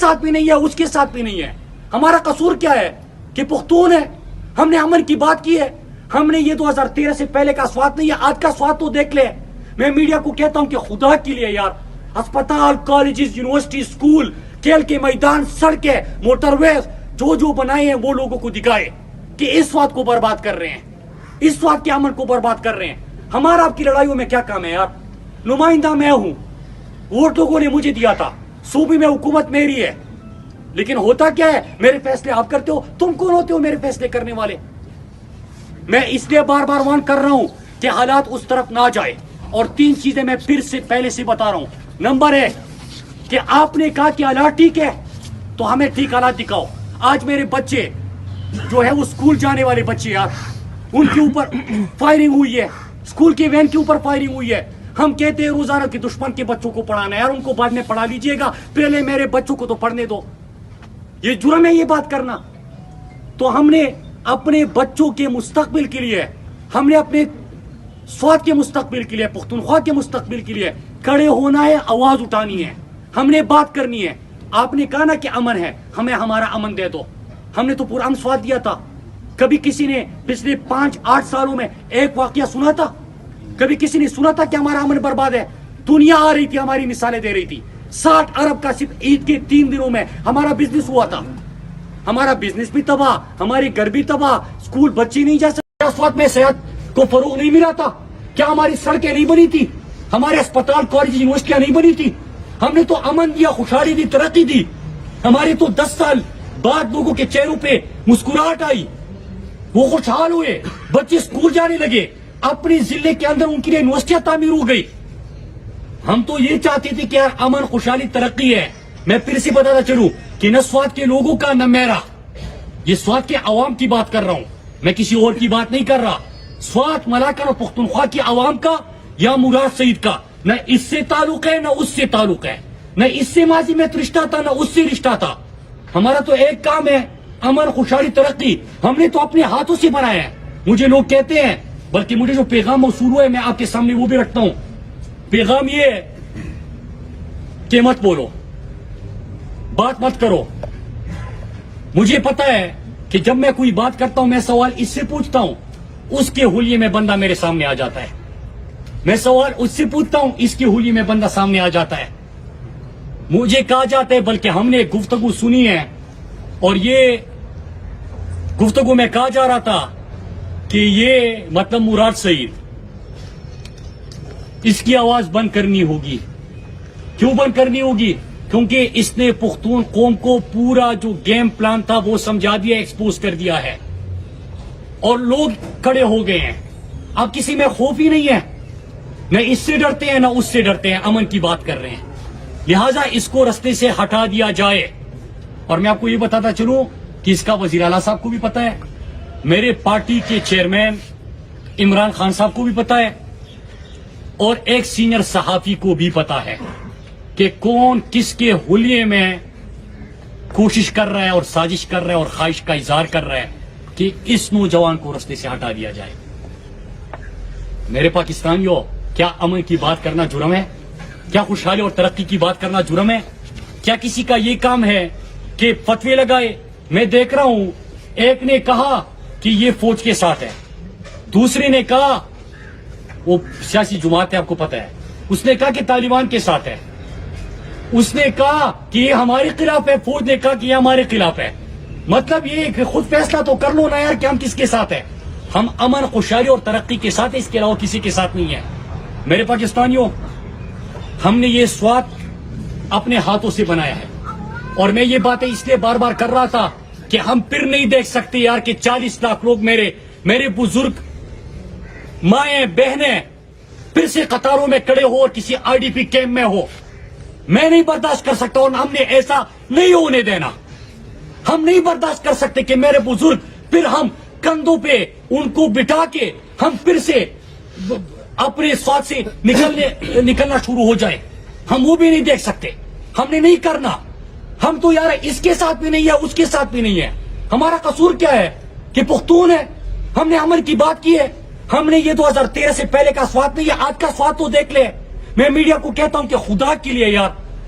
ساتھ بھی نہیں ہے اس کے ساتھ بھی نہیں ہے. ہمارا قصور کیا ہے کہ پختون ہے, ہم نے امن کی بات کی ہے, ہم نے یہ 2013 سے پہلے کا سوات نہیں ہے, آج کا سوات تو دیکھ لے. میں میڈیا کو کہتا ہوں کہ خدا کے لیے یار, اسپتال, کالجز, یونیورسٹی, اسکول, کھیل کے میدان, سڑکیں, موٹر ویز جو بنائے ہیں وہ لوگوں کو دکھائے کہ اس سوات کو برباد کر رہے ہیں, اس سوات کے امن کو برباد کر رہے ہیں. ہمارا آپ کی لڑائیوں میں کیا کام ہے یار؟ نمائندہ میں ہوں, ووٹ لوگوں نے مجھے دیا تھا, صوبے میں حکومت میری ہے, لیکن ہوتا کیا ہے میرے فیصلے آپ کرتے ہو, تم کون ہوتے ہو میرے فیصلے کرنے والے؟ میں اس لیے بار بار وارن کر رہا ہوں کہ حالات اس طرف نہ جائے. اور 3 چیزیں میں پھر سے پہلے سے بتا رہا ہوں. نمبر 1 کہ آپ نے کہا کہ حالات ٹھیک ہے تو ہمیں ٹھیک حالات دکھاؤ. آج میرے بچے جو ہے وہ اسکول جانے والے بچے یار, ان کے اوپر فائرنگ ہوئی ہے, اسکول کے وین کے اوپر فائرنگ ہوئی ہے. ہم کہتے ہیں روزانہ کہ دشمن کے بچوں کو پڑھانا ہے یار, ان کو بعد میں پڑھا لیجئے گا, پہلے میرے بچوں کو تو پڑھنے دو. یہ جرم ہے یہ بات کرنا. تو ہم نے اپنے بچوں کے مستقبل کے لیے, ہم نے اپنے سوات کے مستقبل کے لیے, پختونخوا کے مستقبل کے لیے کھڑے ہونا ہے, آواز اٹھانی ہے, ہم نے بات کرنی ہے. آپ نے کہا نا کہ امن ہے, ہمیں ہمارا امن دے دو. ہم نے تو پورا امن سوات دیا تھا. کبھی کسی نے پچھلے 5-8 سالوں میں ایک واقعہ سنا تھا؟ کبھی کسی نے سنا تھا کہ ہمارا امن برباد ہے؟ دنیا آ رہی تھی, ہماری مثالیں دے رہی تھی. 60 ارب کا صرف عید کے 3 دنوں میں ہمارا بزنس ہوا تھا. ہمارا بزنس بھی تباہ, ہمارے گھر بھی تباہ, اسکول بچے نہیں جا سکتے. اس وقت میں صحت کو فروغ نہیں ملا تھا کیا؟ ہماری سڑکیں نہیں بنی تھی, ہمارے اسپتال, کالج, یونیورسٹیاں نہیں بنی تھی. ہم نے تو امن دیا, خوشحالی دی, ترقی دی. ہمارے تو 10 سال بعد لوگوں کے چہروں پہ مسکراہٹ آئی, وہ خوشحال ہوئے, بچے اسکول جانے لگے, اپنے ضلع کے اندر ان کے لیے یونیورسٹیاں تعمیر ہو گئی. ہم تو یہ چاہتے تھے کہ امن, خوشحالی, ترقی ہے. میں پھر سے بتاتا چلوں کہ نہ سوات کے لوگوں کا نہ میرا, یہ سوات کے عوام کی بات کر رہا ہوں, میں کسی اور کی بات نہیں کر رہا. سوات, ملاکن اور پختونخوا کی عوام کا یا مراد سعید کا نہ اس سے تعلق ہے نہ اس سے تعلق ہے, نہ اس سے ماضی میں رشتہ تھا نہ اس سے رشتہ تھا. ہمارا تو ایک کام ہے, امن, خوشحالی, ترقی. ہم نے تو اپنے ہاتھوں سے بنایا ہے. مجھے لوگ کہتے ہیں, بلکہ مجھے جو پیغام موصول ہوا ہے میں آپ کے سامنے وہ بھی رکھتا ہوں. پیغام یہ ہے کہ مت بولو, بات مت کرو. مجھے پتا ہے کہ جب میں کوئی بات کرتا ہوں, میں سوال اس سے پوچھتا ہوں, اس کے حلیے میں بندہ میرے سامنے آ جاتا ہے. میں سوال اس سے پوچھتا ہوں, اس کے حلیے میں بندہ سامنے آ جاتا ہے. مجھے کہا جاتا ہے, بلکہ ہم نے گفتگو سنی ہے, اور یہ گفتگو میں کہا جا رہا تھا کہ یہ مطلب مراد سعید, اس کی آواز بند کرنی ہوگی. کیوں بند کرنی ہوگی؟ کیونکہ اس نے پختون قوم کو پورا جو گیم پلان تھا وہ سمجھا دیا, ایکسپوز کر دیا ہے, اور لوگ کھڑے ہو گئے ہیں. اب کسی میں خوف ہی نہیں ہے, نہ اس سے ڈرتے ہیں نہ اس سے ڈرتے ہیں. امن کی بات کر رہے ہیں, لہٰذا اس کو رستے سے ہٹا دیا جائے. اور میں آپ کو یہ بتاتا چلوں کہ اس کا وزیر اعلیٰ صاحب کو بھی پتا ہے, میرے پارٹی کے چیئرمین عمران خان صاحب کو بھی پتا ہے, اور ایک سینئر صحافی کو بھی پتا ہے کہ کون کس کے حلیے میں کوشش کر رہا ہے اور سازش کر رہا ہے اور خواہش کا اظہار کر رہا ہے کہ اس نوجوان کو رستے سے ہٹا دیا جائے. میرے پاکستانیوں, کیا امن کی بات کرنا جرم ہے؟ کیا خوشحالی اور ترقی کی بات کرنا جرم ہے؟ کیا کسی کا یہ کام ہے کہ فتوے لگائے؟ میں دیکھ رہا ہوں, ایک نے کہا کہ یہ فوج کے ساتھ ہے, دوسرے نے کہا, وہ سیاسی جماعت ہے آپ کو پتا ہے, اس نے کہا کہ طالبان کے ساتھ ہے, اس نے کہا کہ یہ ہمارے خلاف ہے, فوج نے کہا کہ یہ ہمارے خلاف ہے. مطلب یہ کہ خود فیصلہ تو کر لو نا یار کہ ہم کس کے ساتھ ہیں. ہم امن, خوشحالی اور ترقی کے ساتھ ہیں, اس کے علاوہ کسی کے ساتھ نہیں ہے. میرے پاکستانیوں, ہم نے یہ سوات اپنے ہاتھوں سے بنایا ہے, اور میں یہ باتیں اس لیے بار بار کر رہا تھا کہ ہم پھر نہیں دیکھ سکتے یار کہ 40 لاکھ لوگ, میرے بزرگ, مائیں, بہنیں پھر سے قطاروں میں کھڑے ہو اور کسی IDP کیمپ میں ہو. میں نہیں برداشت کر سکتا, اور ہم نے ایسا نہیں ہونے دینا. ہم نہیں برداشت کر سکتے کہ میرے بزرگ پھر ہم کندھوں پہ ان کو بٹھا کے ہم پھر سے اپنے سوات سے نکلنا شروع ہو جائے. ہم وہ بھی نہیں دیکھ سکتے, ہم نے نہیں کرنا. ہم تو یار اس کے ساتھ بھی نہیں ہے اس کے ساتھ بھی نہیں ہے. ہمارا قصور کیا ہے کہ پختون ہے, ہم نے امن کی بات کی ہے, ہم نے یہ 2013 سے پہلے کا سوات نہیں ہے, آج کا سوات تو دیکھ لے. میں میڈیا کو کہتا ہوں کہ خدا کے لیے یار,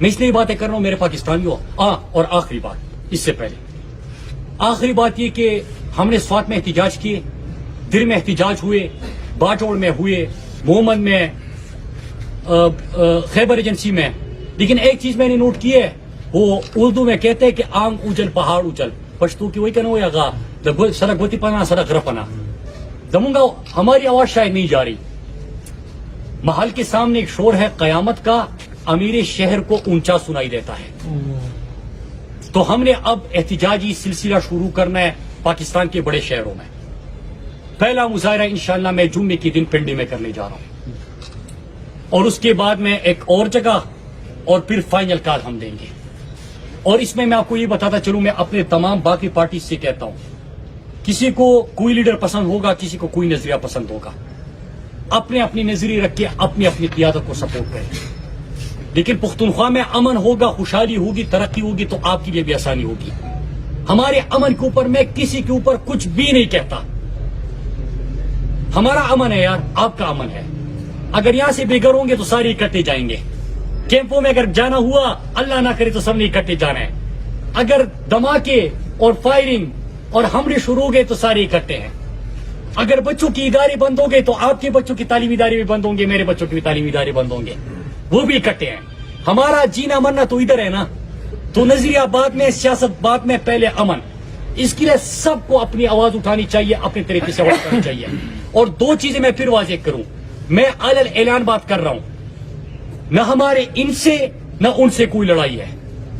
میں اس لیے باتیں کر رہا ہوں میرے پاکستانیوں. اور آخری بات اس سے پہلے، آخری بات یہ کہ ہم نے سوات میں احتجاج کیے، در میں احتجاج ہوئے، باجوڑ میں ہوئے، مومن میں، خیبر ایجنسی میں. لیکن ایک چیز میں نے نوٹ کی ہے، وہ اردو میں کہتے ہیں کہ آنگ اجل پہاڑ اجل، پشتو کی وہی کہنا ہو یا گا سڑک گوتی پنا سڑک رپنا دمونگا. ہماری آواز شاید نہیں جا رہی. محل کے سامنے ایک شور ہے قیامت کا، امیر شہر کو اونچا سنائی دیتا ہے. تو ہم نے اب احتجاجی سلسلہ شروع کرنا ہے پاکستان کے بڑے شہروں میں. پہلا مظاہرہ انشاءاللہ میں جمعے کے دن پنڈی میں کرنے جا رہا ہوں، اور اس کے بعد میں ایک اور جگہ، اور پھر فائنل کال ہم دیں گے. اور اس میں آپ کو یہ بتاتا چلوں، میں اپنے تمام باقی پارٹی سے کہتا ہوں، کسی کو کوئی لیڈر پسند ہوگا، کسی کو کوئی نظریہ پسند ہوگا، اپنے اپنی نظریے رکھ کے اپنی اپنی قیادت کو سپورٹ کریں. لیکن پختونخوا میں امن ہوگا، خوشحالی ہوگی، ترقی ہوگی تو آپ کے لیے بھی آسانی ہوگی. ہمارے امن کے اوپر میں کسی کے اوپر کچھ بھی نہیں کہتا. ہمارا امن ہے یار، آپ کا امن ہے. اگر یہاں سے بے گھر ہوں گے تو سارے اکٹھے جائیں گے. کیمپوں میں اگر جانا ہوا، اللہ نہ کرے تو سب نے اکٹھے جانا ہے. اگر دھماکے اور فائرنگ اور حملے شروع ہو گئے تو سارے اکٹھے ہیں. اگر بچوں کی ادارے بند ہو گئے تو آپ کے بچوں کی تعلیمی ادارے بھی بند ہوں گے، میرے بچوں کی بھی تعلیمی ادارے بند ہوں گے، وہ بھی اکٹھے ہیں. ہمارا جینا مرنا تو ادھر ہے نا. تو نظریہ بعد میں، سیاست بعد میں، پہلے امن. اس کے لیے سب کو اپنی آواز اٹھانی چاہیے، اپنے طریقے سے آواز اٹھانی چاہیے. اور دو چیزیں میں پھر واضح کروں، میں علل اعلان بات کر رہا ہوں، نہ ہمارے ان سے نہ ان سے کوئی لڑائی ہے.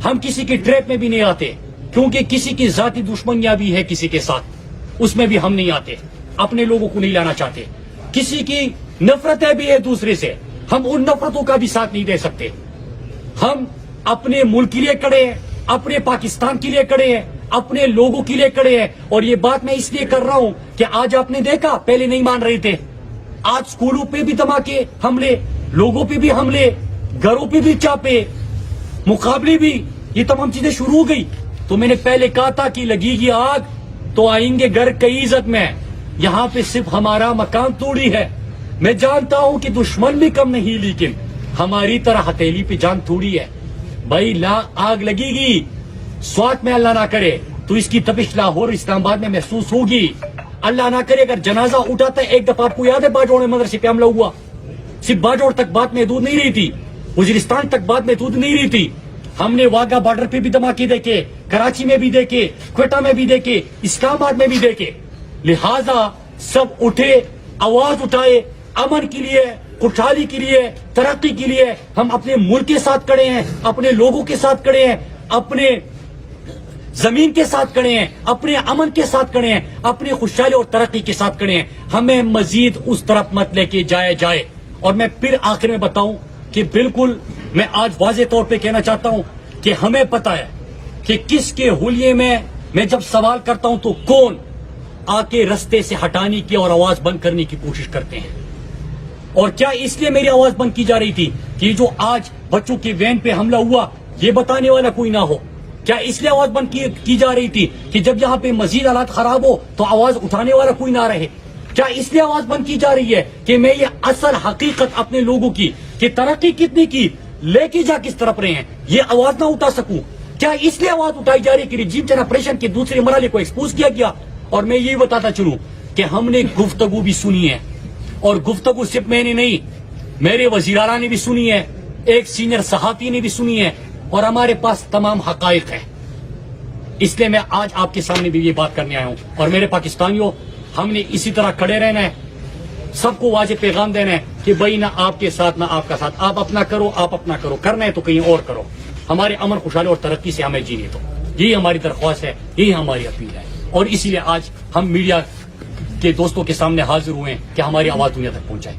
ہم کسی کی ٹریپ میں بھی نہیں آتے، کیونکہ کسی کی ذاتی دشمنیاں بھی ہے کسی کے ساتھ، اس میں بھی ہم نہیں آتے. اپنے لوگوں کو نہیں لانا چاہتے. کسی کی نفرتیں بھی ہے دوسرے سے، ہم ان نفرتوں کا بھی ساتھ نہیں دے سکتے. ہم اپنے ملک کے لیے کڑے ہیں، اپنے پاکستان کے لیے کڑے ہیں، اپنے لوگوں کے لیے کڑے ہیں. اور یہ بات میں اس لیے کر رہا ہوں کہ آج آپ نے دیکھا، پہلے نہیں مان رہے تھے، آج اسکولوں پہ بھی دھماکے، حملے، لوگوں پہ بھی حملے، گھروں پہ بھی چاپے، مقابلے بھی، یہ تمام چیزیں شروع ہو گئی. تو میں نے پہلے کہا تھا کہ لگے گی آگ تو آئیں گے گھر کئی عزت میں. یہاں پہ صرف ہمارا مکان توڑی ہے. میں جانتا ہوں کہ دشمن بھی کم نہیں، لیکن ہماری طرح ہتھیلی پہ جان تھوڑی ہے. بھائی آگ لگے گی سوات میں، اللہ نہ کرے تو اس کی تپش لاہور اسلام آباد میں محسوس ہوگی. اللہ نہ کرے اگر جنازہ اٹھاتا ہے. ایک دفعہ آپ کو یاد ہے باجوڑ میں مدرسے پہ حملہ ہوا، صرف باجوڑ تک بات محدود نہیں رہی تھی، وزیرستان تک بات محدود نہیں رہی تھی. ہم نے واگا بارڈر پہ بھی دھماکے دیکھے، کراچی میں بھی دیکھے، کوئٹہ میں بھی دیکھے، اسلام آباد میں بھی دیکھے. لہذا سب اٹھے، آواز اٹھائے، امن کے لیے، خوشحالی کے لیے، ترقی کے لیے. ہم اپنے ملک کے ساتھ کھڑے ہیں، اپنے لوگوں کے ساتھ کھڑے ہیں، اپنے زمین کے ساتھ کھڑے ہیں، اپنے امن کے ساتھ کھڑے ہیں، اپنی خوشحالی اور ترقی کے ساتھ کھڑے ہیں. ہمیں مزید اس طرف مت لے کے جائے. اور میں پھر آخر میں بتاؤں کہ بالکل میں آج واضح طور پہ کہنا چاہتا ہوں کہ ہمیں پتا ہے کہ کس کے حلیے میں جب سوال کرتا ہوں تو کون آ کے رستے سے ہٹانے کی اور آواز بند کرنے کی کوشش کرتے ہیں. اور کیا اس لیے میری آواز بند کی جا رہی تھی کہ جو آج بچوں کے وین پہ حملہ ہوا یہ بتانے والا کوئی نہ ہو؟ کیا اس لیے آواز بند کی جا رہی تھی کہ جب یہاں پہ مزید حالات خراب ہو تو آواز اٹھانے والا کوئی نہ رہے؟ کیا اس لیے آواز بند کی جا رہی ہے کہ میں یہ اصل حقیقت اپنے لوگوں کی کہ ترقی کتنی کی، لے کے جا کس طرف رہے ہیں، یہ آواز نہ اٹھا سکوں؟ کیا اس لیے آواز اٹھائی جا رہی ہے کہ رجیم چین آپریشن کے دوسرے مرحلے کو ایکسپوز کیا گیا؟ اور میں یہی بتاتا چلوں کہ ہم نے گفتگو بھی سنی ہے، اور گفتگو صرف میں نے نہیں، میرے وزیر اعلیٰ نے بھی سنی ہے، ایک سینئر صحافی نے بھی سنی ہے، اور ہمارے پاس تمام حقائق ہے. اس لیے میں آج آپ کے سامنے بھی یہ بات کرنے آیا ہوں. اور میرے پاکستانیوں، ہم نے اسی طرح کھڑے رہنا ہے، سب کو واضح پیغام دینا ہے کہ بھائی نہ آپ کے ساتھ نہ آپ کا ساتھ، آپ اپنا کرو، آپ اپنا کرو، کرنا ہے تو کہیں اور کرو. ہمارے امن خوشحالی اور ترقی سے ہمیں جینے دو، یہی ہماری درخواست ہے، یہی ہماری اپیل ہے. اور اسی لیے آج ہم میڈیا کے دوستوں کے سامنے حاضر ہوئے ہیں کہ ہماری آواز دنیا تک پہنچائے.